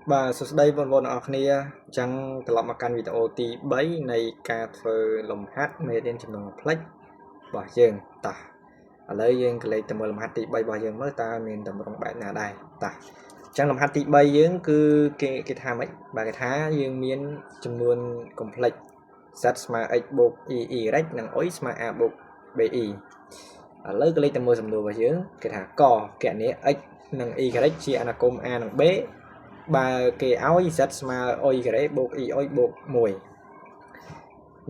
Và sau đây vôn ở kia chẳng tập một căn video tí bấy này ca phơ lồng hát mê đến chấm nòng flex bỏ dương ta ở đây dương cái lấy tầm lồng hát tí bay bỏ dương mới ta mình tầm lồng bạn nào đây ta chẳng lồng hát tí bay dương cứ cái tham ấy và cái thá dương miên chấm luôn complex set mà x bộ y nằng ối mà a bộ bi ở lấy cái lấy tầm sầm đồ vào dương cái thá cò kẻ này x nằng y cái chia anacom a nằng b ba cái áo z mà ôi cái đấy buộc y ôi buộc mùi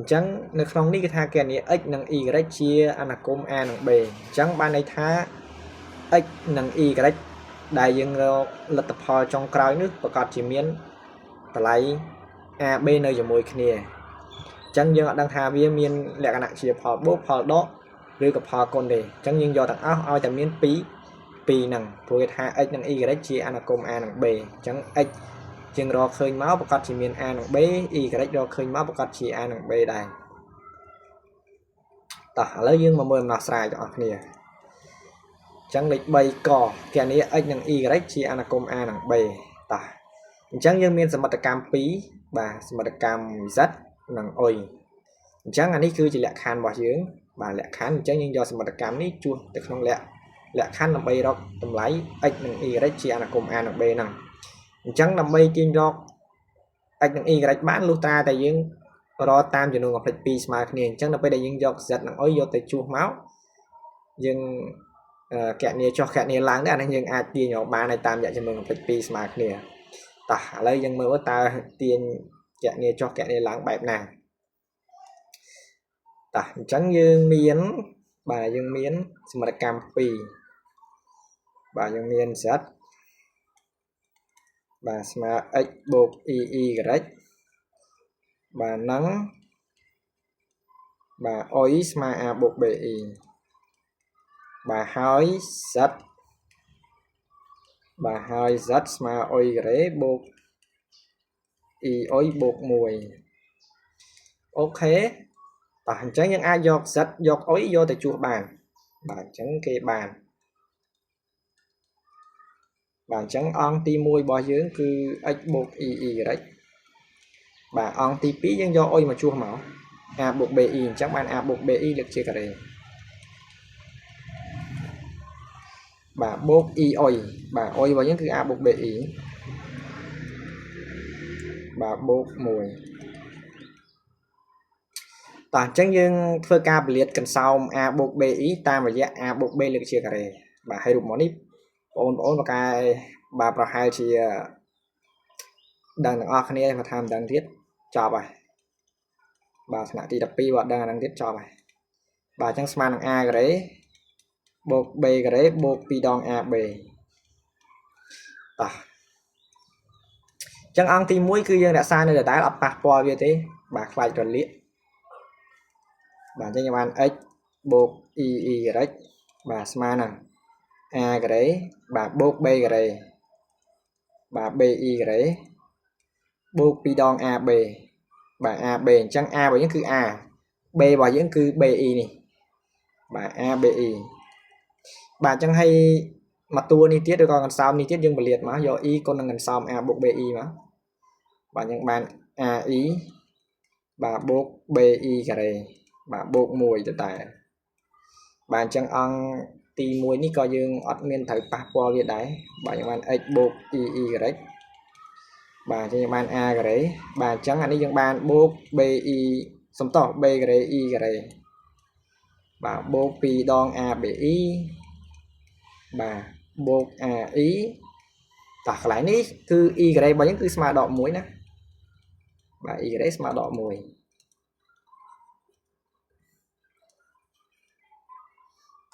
chẳngនៅក្នុងនេះគេថាគណនី x និង y ជាអនុគម a និង b អញ្ចឹងបានន័យថា x និង y ដែលយើងរកលទ្ធផលចុងក្រោយនេះប្រកាសជាមានតម្លៃ a b នៅជាមួយគ្នាអញ្ចឹងយើងអត់ដឹងថាវាមានលក្ខណៈជាផលបូកផលដកឬក៏ផលគុណទេអញ្ចឹងយើងយកទាំងអស់ឲ្យតែមាន2ហ្នឹងព្រោះគេថា x និង y ជាអនុគម a និង b អញ្ចឹង x ជាងរកឃើញមកប្រកាសជាមាន a និង b y រកឃើញមកប្រកាសជា a និង b ដែរតោះឥឡូវយើងមកមើលដំណោះស្រាយទាំងអស់គ្នាអញ្ចឹងលេខ3កគណនី x និង y ជាអនុគម a និង b តោះអញ្ចឹងយើងមានសមិទ្ធកម្ម2បាទសមិទ្ធកម្ម z និង y អញ្ចឹងអានេះគឺជាលក្ខខណ្ឌរបស់យើងបាទលក្ខខណ្ឌអញ្ចឹងយើងយកសមិទ្ធកម្មនេះជួសទៅក្នុងលក្ខខណ្ឌដើម្បីរកតម្លៃ x និង y ជាអនុគម a និង b ហ្នឹងអញ្ចឹងដើម្បីទាញរក x និង y បានលុះត្រាតែយើងរកតាមចំនួន complex 2ស្មើគ្នាអញ្ចឹងដល់ពេលដែលយើងយក z និង y យកទៅជួសមកយើងកណនីចុះកណនីឡើងដែរអានេះយើងអាចទាញរកបានហើយតាមរយៈចំនួន complex 2ស្មើគ្នាតោះឥឡូវយើងមើលតើទាញកណនីចុះកណនីឡើងបែបណាតោះអញ្ចឹងយើងមានបាទយើងមានសមិទ្ធកម្ម2បាទយើងមាន z បាទស្មើ x បូក y បាទហ្នឹងបាទ y ស្មើ a បូក bi បាទហើយ z បាទហើយ z ស្មើ y បូក y បូក1អូខេតោះអញ្ចឹងយើងអាចយក z យក y យកទៅជួសបានបាទអញ្ចឹងគេបានបាទអញ្ចឹងអង្គទី1របស់យើងគឺ x បូក y បាទអង្គទី2យើងយក y មកជួសមក a បូក bi អញ្ចឹងបាន a បូក bi លើកជាការ៉េបាទបូក y បាទ y របស់យើងគឺ a បូក bi បាទបូក1តោះអញ្ចឹងយើងធ្វើការពលាតកន្សោម a បូក bi តាមរយៈ a បូក b លើកជាការ៉េបាទហើយរូបមកនេះបងប្អូនបកកាយបាទប្រហែលជាដឹងទាំងអស់គ្នាមកថាមិនដឹងទៀតចប់ហើយបាទថ្នាក់ទី12បាទដឹងអាហ្នឹងទៀតចប់ហើយបាទអញ្ចឹងស្មើនឹង a ការ៉េបូក b ការ៉េបូក2ដង ab តោះអញ្ចឹងអង្គទី1គឺយើងរក្សានៅដដែលអត់ប៉ះពាល់វាទេបាទខ្លាចរលាកបាទអញ្ចឹងយើងបាន x បូក y បាទស្មើនឹង a ការ៉េបាទបូក b ការ៉េបាទ bi ការ៉េបូក2ដង ab បាទ ab អញ្ចឹង a របស់យើងគឺ a b របស់យើងគឺ bi នេះបាទ a bi បាទអញ្ចឹងហើយមកតួនេះទៀតឬក៏កន្សោមនេះទៀតយើងពលាតមកយក e គុណនឹងកន្សោម a បូក bi មកបាទអញ្ចឹងបាន ai បាទបូក bi ការ៉េបាទបូក1ទៅតែបាទអញ្ចឹងអង្គទី1នេះក៏យើងអត់មានត្រូវប៉ះពាល់វាដែរបាទយើងបាន x បូក y ការ៉េបាទអញ្ចឹងយើងបាន a ការ៉េបាទអញ្ចឹងអានេះយើងបានបូក bi សំទោស b ការ៉េ y ការ៉េបាទបូក2ដង abi បាទបូក ai តោះកន្លែងនេះគឺ y ការ៉េរបស់យើងគឺស្មើដក1ណាបាទ y ការ៉េស្មើដក1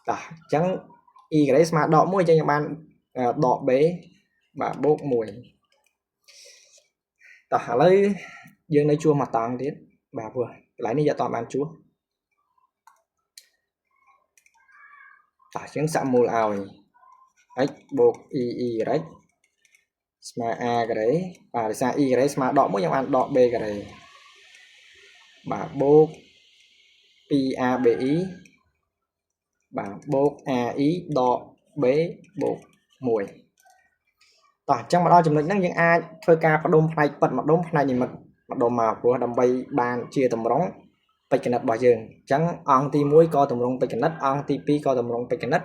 តោះអញ្ចឹង y ការ៉េស្មើដក1អញ្ចឹងយើងបានដក b បាទបូក1តោះឥឡូវយើងនៅជួសមកតង់ទៀតបាទព្រោះកន្លែងនេះយើងអត់បានជួសតោះយើងសាក់មូលឲ្យ x បូក y ស្មើ a ការ៉េបាទដោយសារ y ការ៉េស្មើដក1យើងបានដក b ការ៉េបាទបូក 2abi បាទបូក ai ដក b បូក1 តោះអញ្ចឹងមកដល់ចំណុចហ្នឹងយើងអាចធ្វើការបដុំផ្នែកប៉ិតម្ដុំផ្នែកនិមិត្តម្ដុំមកព្រោះដើម្បីបានជាតម្រង់បេក្ខនិតរបស់យើងអញ្ចឹងអង្គទី1ក៏តម្រង់បេក្ខនិតអង្គទី2ក៏តម្រង់បេក្ខនិត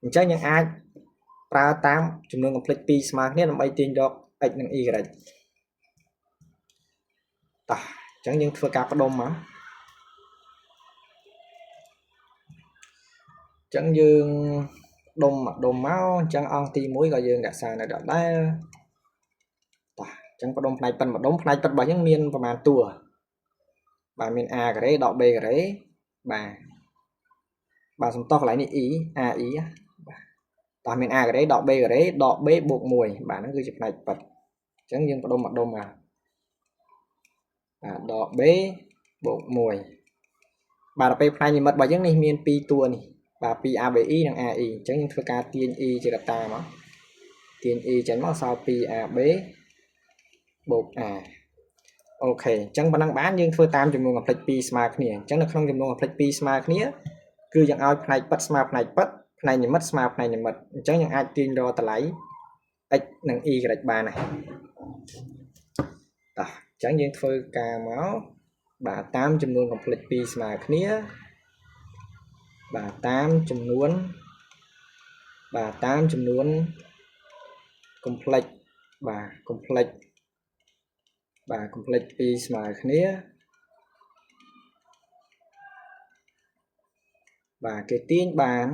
អញ្ចឹងយើងអាចប្រើតាមចំនួន complex 2ស្មើគ្នាដើម្បីទាញរក x និង y តោះអញ្ចឹងយើងធ្វើការបដុំមកអញ្ចឹងយើងដុំមកអញ្ចឹងអង្គទី1ក៏យើងរក្សានៅដដែលតោះអញ្ចឹងបដុំផ្នែកប៉ិតម្ដុំផ្នែកប៉ិតរបស់យើងមានប្រមាណតួបាទមាន a ការ៉េដក b ការ៉េបាទសំទោសកន្លែងនេះ e a e បាទតោះមាន a ការ៉េដក b ការ៉េដក b បូក1បាទហ្នឹងគឺជាផ្នែកប៉ិតអញ្ចឹងយើងបដុំម្ដុំមកបាទដក b បូក1បាទដល់ពេលផ្នែកនិមិត្តរបស់យើងនេះមាន2តួនេះបាទ 2ABE និង AE អញ្ចឹងយើងធ្វើការទាញ E ជាកត្តាមកទាញ E ចេញមកសល់ 2AB បូក A អូខេអញ្ចឹងប៉ុណ្ណឹងបានយើងធ្វើតាមចំនួន complex 2ស្មើគ្នាអញ្ចឹងនៅក្នុងចំនួន complex 2ស្មើគ្នាគឺយើងឲ្យផ្នែកប៉ិតស្មើផ្នែកប៉ិតផ្នែកនិមិត្តស្មើផ្នែកនិមិត្តអញ្ចឹងយើងអាចទាញរកតម្លៃ x និង y បានហើយតោះអញ្ចឹងយើងធ្វើការមកបាទតាមចំនួន complex 2ស្មើគ្នាបាទតាមចំនួន complex បាទ complex 2ស្មើគ្នាបាទគេទាញបាន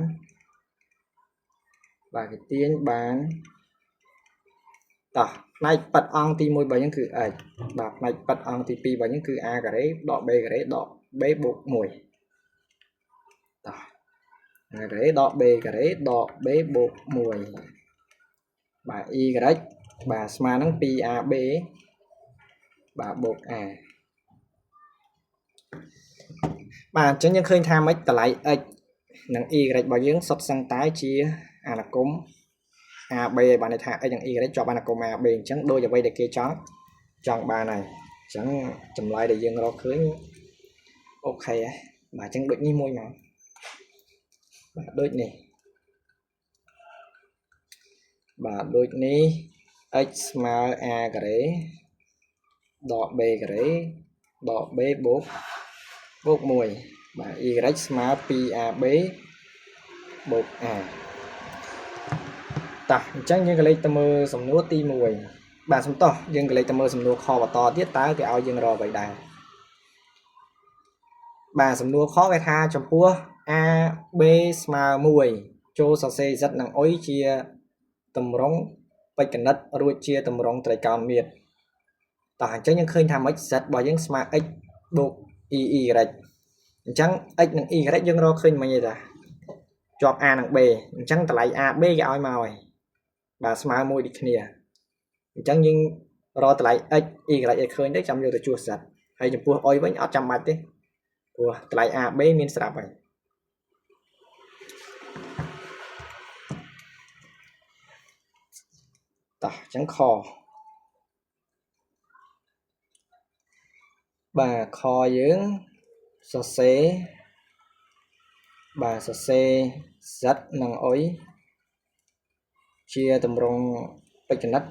តោះផ្នែកប៉ិតអង្គទី1របស់យើងគឺ x បាទផ្នែកប៉ិតអង្គទី2របស់យើងគឺ a ការ៉េដក b ការ៉េដក b បូក1តោះ a ការ៉េដក b ការ៉េដក b បូក1បាទ y បាទស្មើនឹង 2ab បាទបូក a បាទអញ្ចឹងយើងឃើញថាម៉េចតម្លៃ x និង y របស់យើងសុទ្ធសឹងតែជាអានុគម AB ឲ្យបានន័យថា x និង y ជាប់អានុគម AB អញ្ចឹងដូចអ្វីដែលគេចង់បានហើយអញ្ចឹងចម្លើយដែលយើងរកឃើញអូខេហើយបាទអញ្ចឹងដូចនេះមួយមកបាទដូចនេះបាទដូចនេះ x ស្មើ a ការ៉េដក b ការ៉េដក b បូក1បាទ y ស្មើ 2ab បូក a តោះអញ្ចឹងយើងក៏លេខទៅមើលសំណួរទី1បាទសំទោសយើងក៏លេខទៅមើលសំណួរខបន្តទៀតតើគេឲ្យយើងរកអ្វីដែរបាទសំណួរខគេថាចំពោះ AB ស្មើ1ចូលសរសេរ z និងអុយជាតម្រង់បេក្ខនិតរួចជាតម្រង់ត្រីកោណមាត្រតោះអញ្ចឹងយើងឃើញថាម៉េច z របស់យើងស្មើ x បូក y អញ្ចឹង x និង y យើងរកឃើញមិញទេតាជាប់ a និង b អញ្ចឹងតម្លៃ AB គេឲ្យមកហើយបាទស្មើមួយដូចគ្នាអញ្ចឹងយើងរកតម្លៃ x y ឲ្យឃើញទៅចាំយកទៅជួស z ហើយចំពោះអុយវិញអត់ចាំបាច់ទេព្រោះតម្លៃ AB មានស្រាប់ហើយតោះអញ្ចឹងខបាទខយើងសរសេរបាទសរសេរ z និងអុយជាតម្រង់បេក្ខនិត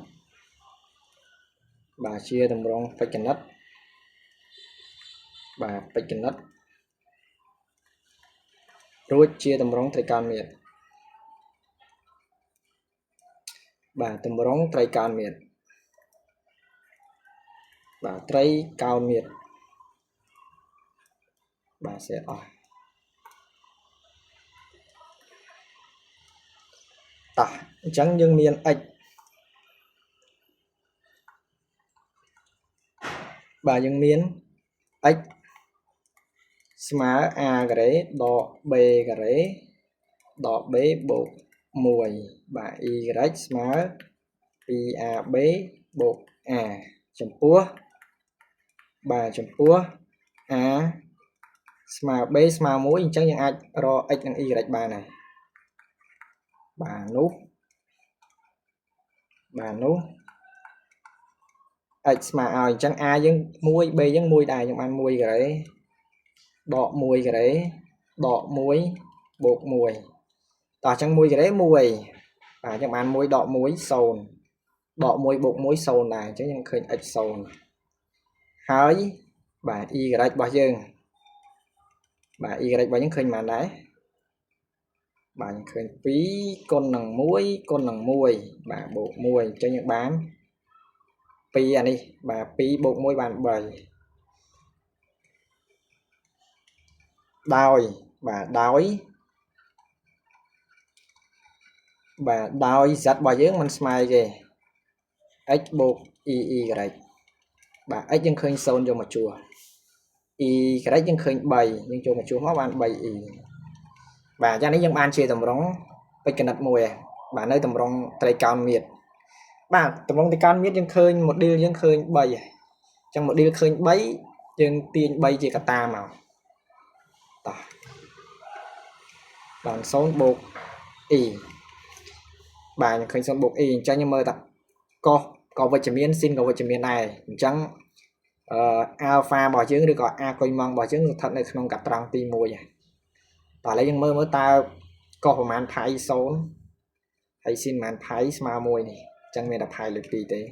បាទជាតម្រង់បេក្ខនិតបាទបេក្ខនិតរួចជាតម្រង់ត្រីកោណមាត្របាទតម្រង់ត្រីកោណមាត្របាទត្រីកោណមាត្របាទសេអស់តោះអញ្ចឹងយើងមាន x បាទយើងមាន x ស្មើ a ការ៉េដក b ការ៉េដក b បូក1បាទ y ស្មើ 2ab បូក a ចំពោះបាទចំពោះ a ស្មើ b ស្មើ1អញ្ចឹងយើងអាចរក x និង y បានហើយបាទនោះx ស្មើឲ្យអញ្ចឹង a យើង1 b យើង1ដែរយើងបាន1ការ៉េដក1ការ៉េដក1បូក1តោះអញ្ចឹង1ការ៉េ1បាទអញ្ចឹងបាន1ដក1 0 đọ môi sồn này chứ nhưng khơi ếch sồn hơi bà y gạch bao dương bà y gạch bao những khơi mà đấy bà những khơi phí con nằng muôi bà bộ muôi cho những bán pi à đi bà pi bộ muôi bàn bời đòi bà đói giật bao dương mình smile kì ếch bộ y gạch bà ếch nhưng khơi sồn cho một chùa y cái đấy nhưng khơi bầy nhưng cho một chùa máu bàn bầy y và cho nên dân ban chia tầm rong bây cái nặt mùi bà nơi tầm rong tây cao miệt bà tầm rong tây cao miệt dân khơi một đi dân khơi bầy trong một đi khơi bấy dân tiền bầy chỉ cả ta màu bản số bột y bà khơi số bột y cho như mơ tập có vitamin xin có vitamin này chẳng alpha bỏ trứng được gọi a coi mong bỏ trứng thật này không gặp trăng tim mùi tại lấy những mơ ta có một màn thái số hay xin màn thái mà mùi này chẳng nên là thái lực tí tế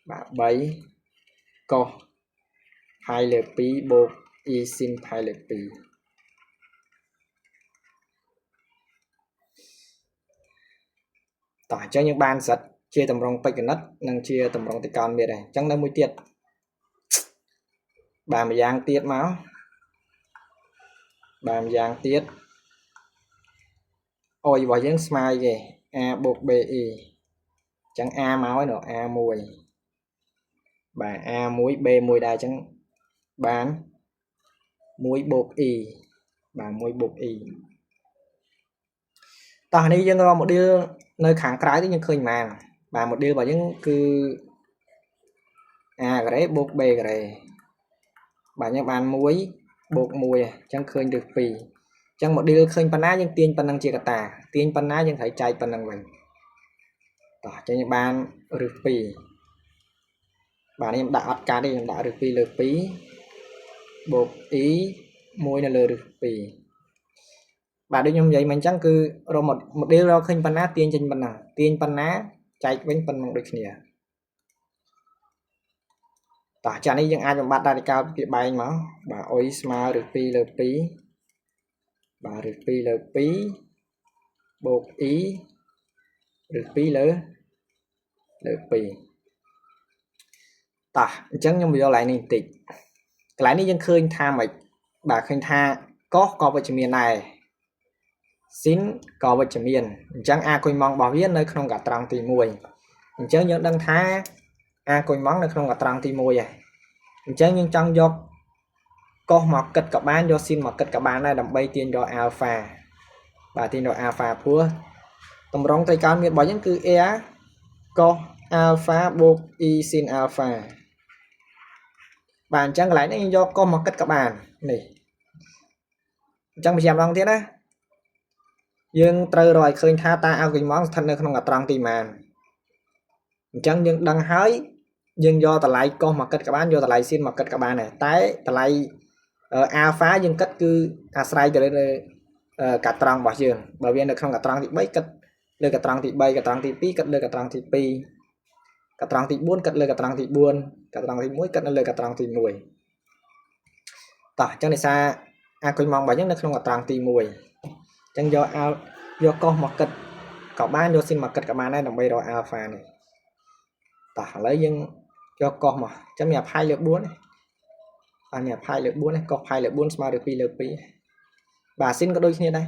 bà bấy có thái lực tí bột y xin thái lực tí tỏ cho những ban giật chia tầm rong bạch nất nâng chia tầm rong thì con biệt này chẳng đang mùi tiết bà mà giang tiết máu bà mà giang tiết ôi bỏ những smile kìa a bột b y chẳng a máu nữa a mùi bà a muối b mùi đài chẳng bán muối bột y bà muối bột y tao này dân ra một đứa nơi kháng trái thì nhưng khơi màn bà một đứa vào những cứ cái đấy bột b cái này bà nhá bàn muối bột mùi chẳng khơi được vì chẳng một đứa khơi paná nhưng tiên pan năng chia cả tà tiên paná nhưng thấy chạy pan năng mình cho những bàn được vì bà em đã cả đi đã được vì lực phí bột ý mùi là lừa được vì bà đưa nhung vậy mình chẳng cứ rồi một điều đó khinh pan á tiên trên pan nào tiên pan á chạy với pan năng được nè tả cha này những ai trong bạn đại cao bị bay mà bà ôi smart được pi lừa phí bà được pi lừa phí bột ý được phí lừa phí tả chẳng nhưng bây giờ lại nên tịch cái này dân khơi tha mày bà khơi tha có vitamin này xin có vitamin chẳng a coi mong bảo viết nơi không cả trăng thì mùi chẳng những đăng tha a coi mong nơi không cả trăng thì mùi chẳng những trong do có mọc cất cả bán do xin mọc cất cả bán này đầm bay tiền do alpha bà tiền do alpha phua tầm rong tay cao miệt bảo những cứ e có alpha bột y sin alpha bạn chẳng lại nên do có một cách các bạn này chẳng bị xem rong thế đó dương trời rồi khơi tha ta ao kinh món thân nơi không gặp trăng tìm màn chẳng nhưng đăng hới nhưng do ta lại có một cách các bạn do ta lại xin một cách các bạn này tái ta lại alpha nhưng cách cứ sai từ đây cả trăng bảo dương bởi vì được không gặp trăng thì mấy cách lời cả trăng thì bay cả trăng thì pi cách lời cả trăng thì pi cả trăng thì buôn cách lời cả trăng thì buôn cả trăng thì muối cách lời cả trăng thì mùi tỏ chẳng này xa coi mong bảo những nó không gặp trăng thì mùi chẳng do có một cách có bán do xin một cách các bạn này làm bây rồi alpha này tỏ lấy nhưng do có mà chẳng nhập hai lượng 4 này nhập hai lượng 4 này có hai lượng 4 smart được pi lượng pi bà xin có đôi như đây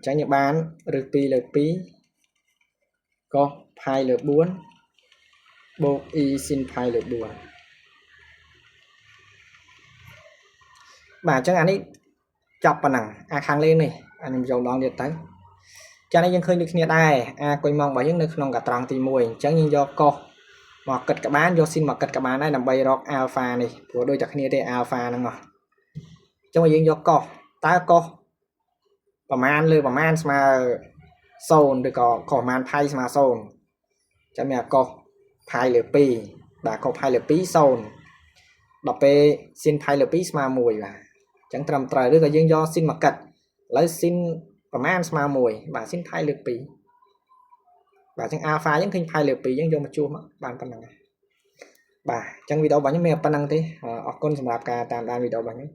chẳng nhập bán được pi lượng pi có hai lượng 4 bộ y xin hai lượng 4 bà chẳng anh ấy chọc vào nặng khang lên này anh em dầu đón được tới cho nên dân khơi được như đây coi mong bảo những nước không cả trăng thì mùi chẳng như do co mà cất cả bán do xin mà cất cả bán này làm bay rock alpha này của đôi chặt như thế alpha nó ngọt trong mà dân do co ta co và man lừa và man mà sồn được có man thay mà sồn cho mẹ co thay lừa pi đã có thay lừa pi sồn đọc về xin thay lừa pi mà mùi là chẳng trầm trời đứa cái dân do xin mà cất lấy xin ប្រមាណស្មើ1បាទ sin pi លើក2បាទអញ្ចឹង alpha អញ្ចឹងឃើញ pi លើក2អញ្ចឹងយកមកជួសមកបានប៉ុណ្្នឹងបាទអញ្ចឹងវីដេអូរបស់ខ្ញុំមានប៉ុណ្្នឹងទេអរគុណសម្រាប់ការតាមដានវីដេអូរបស់ខ្ញុំ